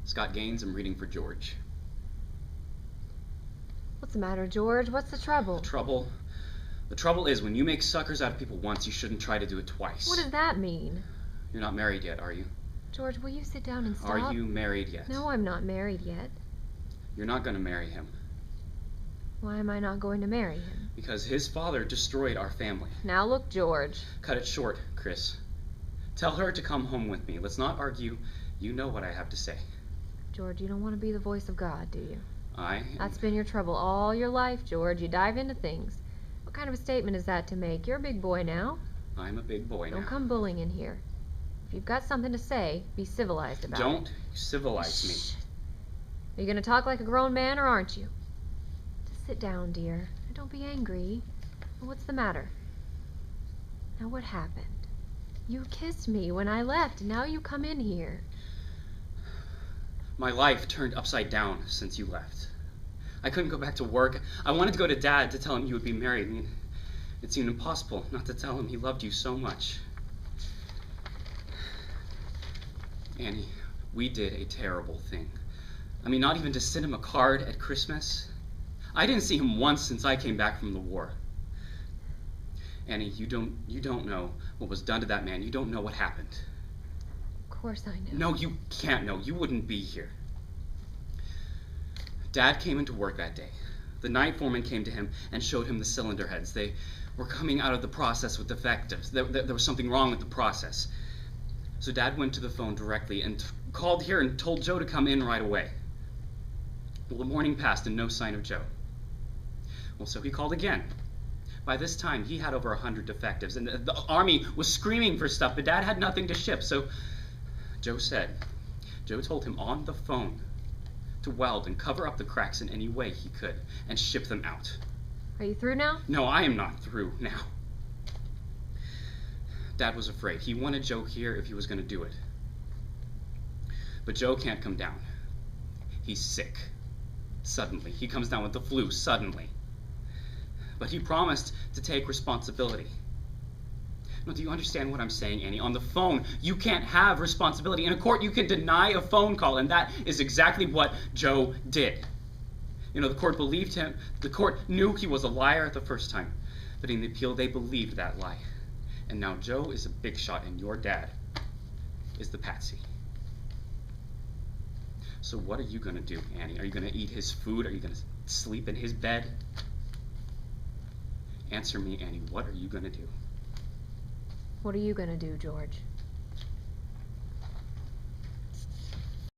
Scott Gaines, I'm reading for George. What's the matter, George? What's the trouble? The trouble is, when you make suckers out of people once, you shouldn't try to do it twice. What does that mean? You're not married yet, are you? George, will you sit down and stop? Are you married yet? No, I'm not married yet. You're not going to marry him. Why am I not going to marry him? Because his father destroyed our family. Now look, George. Cut it short, Chris. Tell her to come home with me. Let's not argue. You know what I have to say. George, you don't want to be the voice of God, do you? That's been your trouble all your life, George. You dive into things. What kind of a statement is that to make? You're a big boy now. I'm a big boy now. Don't come bullying in here. If you've got something to say, be civilized about it. Don't civilize me. Are you going to talk like a grown man, or aren't you? Just sit down, dear. Don't be angry. What's the matter? Now, what happened? You kissed me when I left, and now you come in here. My life turned upside down since you left. I couldn't go back to work. I wanted to go to Dad to tell him you would be married. I mean, it seemed impossible not to tell him he loved you so much. Annie, we did a terrible thing. I mean, not even to send him a card at Christmas. I didn't see him once since I came back from the war. Annie, you don't know what was done to that man. You don't know what happened. Of course I know. No, you can't know. You wouldn't be here. Dad came into work that day. The night foreman came to him and showed him the cylinder heads. They were coming out of the process with defectives. There was something wrong with the process. So Dad went to the phone directly and called here and told Joe to come in right away. Well, the morning passed and no sign of Joe. Well, so he called again. By this time, he had over 100 defectives, and the army was screaming for stuff, but Dad had nothing to ship, so Joe told him on the phone to weld and cover up the cracks in any way he could and ship them out. Are you through now? No, I am not through now. Dad was afraid. He wanted Joe here if he was going to do it. But Joe can't come down. He's sick. Suddenly. He comes down with the flu, suddenly. But he promised to take responsibility. No, do you understand what I'm saying, Annie? On the phone, you can't have responsibility. In a court, you can deny a phone call, and that is exactly what Joe did. You know, the court believed him. The court knew he was a liar the first time. But in the appeal, they believed that lie. And now Joe is a big shot, and your dad is the patsy. So what are you going to do, Annie? Are you going to eat his food? Are you going to sleep in his bed? Answer me, Annie. What are you going to do? What are you going to do, George?